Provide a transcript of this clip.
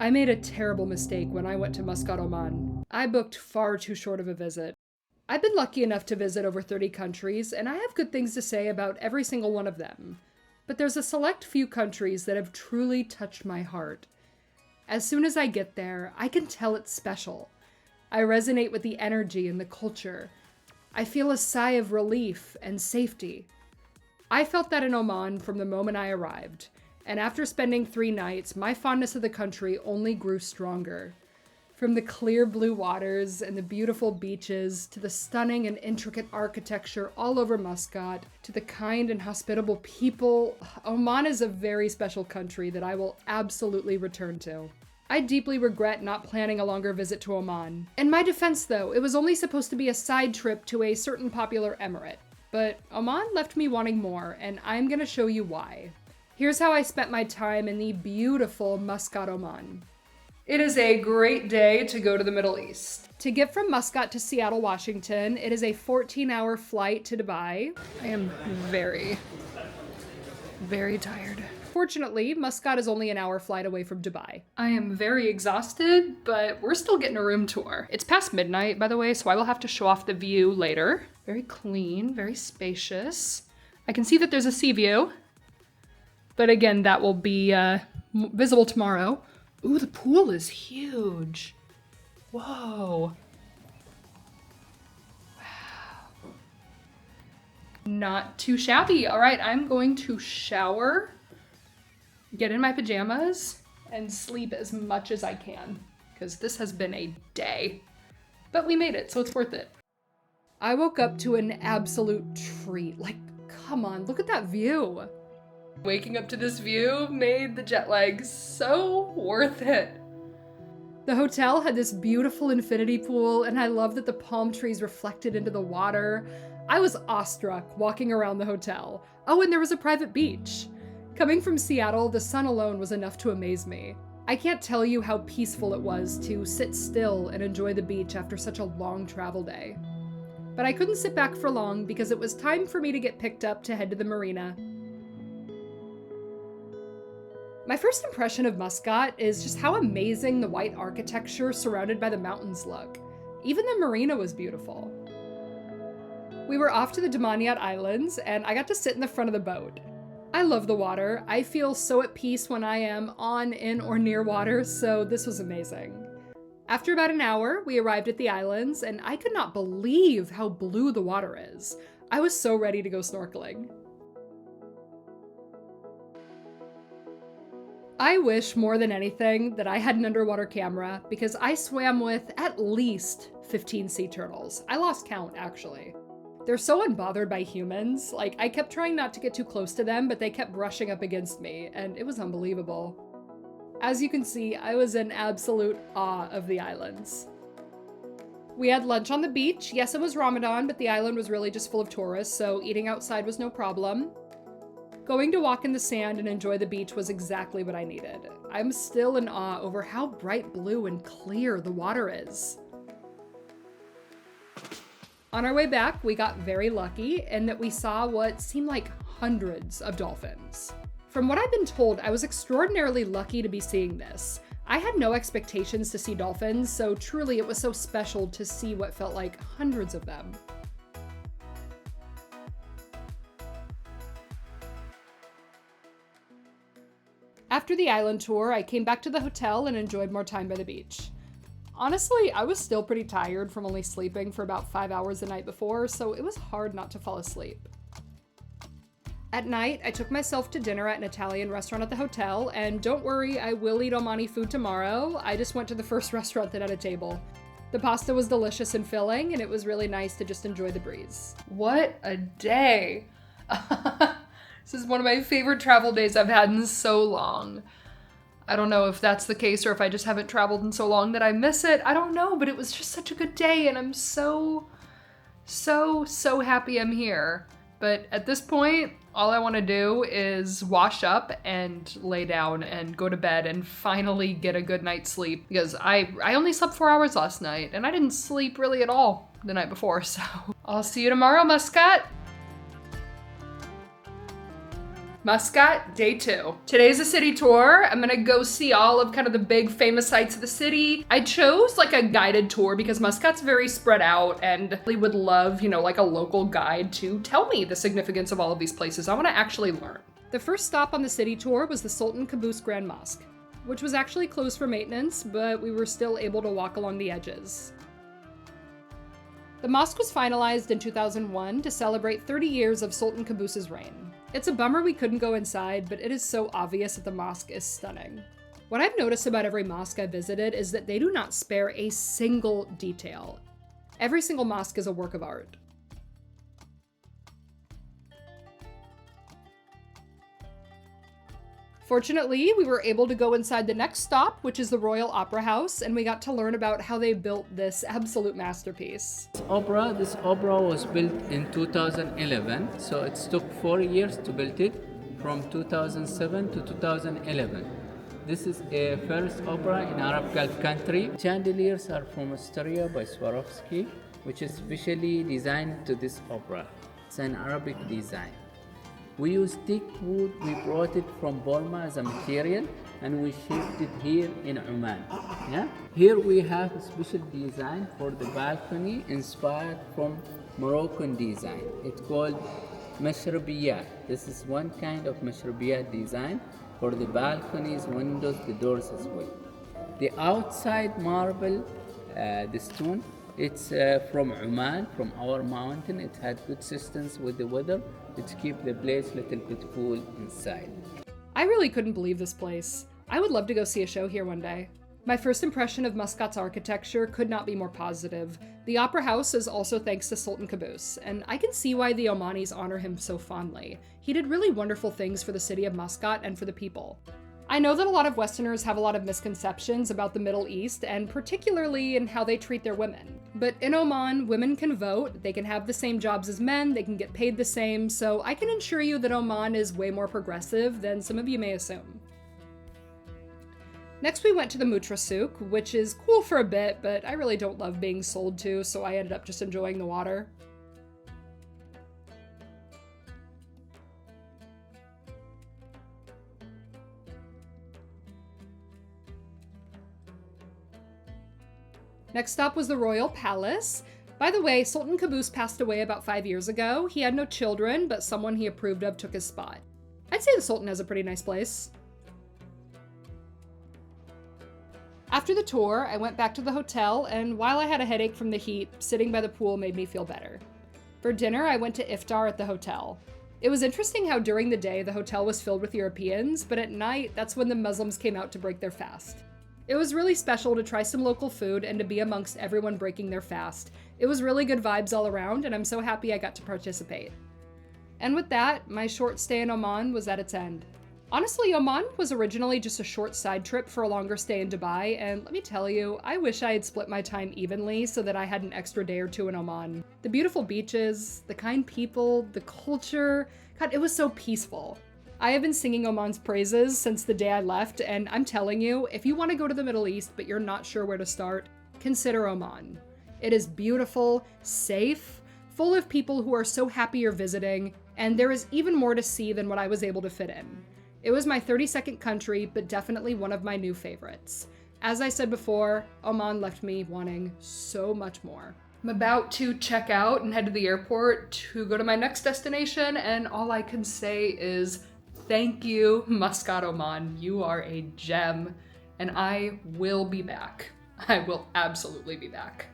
I made a terrible mistake when I went to Muscat, Oman. I booked far too short of a visit. I've been lucky enough to visit over 30 countries, and I have good things to say about every single one of them. But there's a select few countries that have truly touched my heart. As soon as I get there, I can tell it's special. I resonate with the energy and the culture. I feel a sigh of relief and safety. I felt that in Oman from the moment I arrived, and after spending 3 nights, my fondness of the country only grew stronger. From the clear blue waters and the beautiful beaches, to the stunning and intricate architecture all over Muscat, to the kind and hospitable people, Oman is a very special country that I will absolutely return to. I deeply regret not planning a longer visit to Oman. In my defense though, it was only supposed to be a side trip to a certain popular emirate. But Oman left me wanting more, and I'm gonna show you why. Here's how I spent my time in the beautiful Muscat, Oman. It is a great day to go to the Middle East. To get from Muscat to Seattle, Washington, it is a 14-hour flight to Dubai. I am very, very tired. Fortunately, Muscat is only an hour flight away from Dubai. I am very exhausted, but we're still getting a room tour. It's past midnight, by the way, so I will have to show off the view later. Very clean, very spacious. I can see that there's a sea view, but again, that will be visible tomorrow. Ooh, the pool is huge. Whoa. Wow. Not too shabby. All right, I'm going to shower, get in my pajamas, and sleep as much as I can, because this has been a day. But we made it, so it's worth it. I woke up to an absolute treat. Like, come on, look at that view. Waking up to this view made the jet lag so worth it. The hotel had this beautiful infinity pool, and I love that the palm trees reflected into the water. I was awestruck walking around the hotel. Oh, and there was a private beach. Coming from Seattle, the sun alone was enough to amaze me. I can't tell you how peaceful it was to sit still and enjoy the beach after such a long travel day. But I couldn't sit back for long because it was time for me to get picked up to head to the marina. My first impression of Muscat is just how amazing the white architecture surrounded by the mountains look. Even the marina was beautiful. We were off to the Diminiyat Islands, and I got to sit in the front of the boat. I love the water. I feel so at peace when I am on, in, or near water, so this was amazing. After about an hour, we arrived at the islands, and I could not believe how blue the water is. I was so ready to go snorkeling. I wish more than anything that I had an underwater camera, because I swam with at least 15 sea turtles. I lost count, actually. They're so unbothered by humans. Like, I kept trying not to get too close to them, but they kept brushing up against me, and it was unbelievable. As you can see, I was in absolute awe of the islands. We had lunch on the beach. Yes, it was Ramadan, but the island was really just full of tourists, so eating outside was no problem. Going to walk in the sand and enjoy the beach was exactly what I needed. I'm still in awe over how bright blue and clear the water is. On our way back, we got very lucky in that we saw what seemed like hundreds of dolphins. From what I've been told, I was extraordinarily lucky to be seeing this. I had no expectations to see dolphins, so truly it was so special to see what felt like hundreds of them. After the island tour, I came back to the hotel and enjoyed more time by the beach. Honestly, I was still pretty tired from only sleeping for about 5 hours the night before, so it was hard not to fall asleep. At night, I took myself to dinner at an Italian restaurant at the hotel, and don't worry, I will eat Omani food tomorrow. I just went to the first restaurant that had a table. The pasta was delicious and filling, and it was really nice to just enjoy the breeze. What a day! This is one of my favorite travel days I've had in so long. I don't know if that's the case or if I just haven't traveled in so long that I miss it. I don't know, but it was just such a good day, and I'm so happy I'm here. But at this point, all I want to do is wash up and lay down and go to bed and finally get a good night's sleep, because I only slept 4 hours last night and I didn't sleep really at all the night before, so I'll see you tomorrow, Muscat. Muscat, day 2. Today's a city tour. I'm gonna go see all of kind of the big famous sites of the city. I chose like a guided tour because Muscat's very spread out and I would love, like a local guide to tell me the significance of all of these places. I wanna actually learn. The first stop on the city tour was the Sultan Qaboos Grand Mosque, which was actually closed for maintenance, but we were still able to walk along the edges. The mosque was finalized in 2001 to celebrate 30 years of Sultan Qaboos's reign. It's a bummer we couldn't go inside, but it is so obvious that the mosque is stunning. What I've noticed about every mosque I visited is that they do not spare a single detail. Every single mosque is a work of art. Fortunately, we were able to go inside the next stop, which is the Royal Opera House, and we got to learn about how they built this absolute masterpiece. This opera was built in 2011, so it took 4 years to build it, from 2007 to 2011. This is a first opera in Arab Gulf country. Chandeliers are from Astoria by Swarovski, which is specially designed to this opera. It's an Arabic design. We use teak wood. We brought it from Burma as a material and we shaped it here in Oman. Yeah? Here we have a special design for the balcony inspired from Moroccan design. It's called mashrabiyat. This is one kind of mashrabiyat design for the balconies, windows, the doors as well. The outside marble, the stone, it's from Oman, from our mountain. It had good systems with the weather. It keeps the place a little bit cool inside. I really couldn't believe this place. I would love to go see a show here one day. My first impression of Muscat's architecture could not be more positive. The Opera House is also thanks to Sultan Qaboos, and I can see why the Omanis honor him so fondly. He did really wonderful things for the city of Muscat and for the people. I know that a lot of Westerners have a lot of misconceptions about the Middle East, and particularly in how they treat their women. But in Oman, women can vote, they can have the same jobs as men, they can get paid the same, so I can assure you that Oman is way more progressive than some of you may assume. Next we went to the Mutra Souk, which is cool for a bit, but I really don't love being sold to, so I ended up just enjoying the water. Next stop was the Royal Palace. By the way, Sultan Qaboos passed away about 5 years ago. He had no children, but someone he approved of took his spot. I'd say the Sultan has a pretty nice place. After the tour, I went back to the hotel, and while I had a headache from the heat, sitting by the pool made me feel better. For dinner, I went to Iftar at the hotel. It was interesting how during the day the hotel was filled with Europeans, but at night, that's when the Muslims came out to break their fast. It was really special to try some local food and to be amongst everyone breaking their fast. It was really good vibes all around, and I'm so happy I got to participate. And with that, my short stay in Oman was at its end. Honestly, Oman was originally just a short side trip for a longer stay in Dubai, and let me tell you, I wish I had split my time evenly so that I had an extra day or two in Oman. The beautiful beaches, the kind people, the culture, God, it was so peaceful. I have been singing Oman's praises since the day I left, and I'm telling you, if you want to go to the Middle East but you're not sure where to start, consider Oman. It is beautiful, safe, full of people who are so happy you're visiting, and there is even more to see than what I was able to fit in. It was my 32nd country, but definitely one of my new favorites. As I said before, Oman left me wanting so much more. I'm about to check out and head to the airport to go to my next destination, and all I can say is thank you, Muscat, Oman. You are a gem, and I will be back. I will absolutely be back.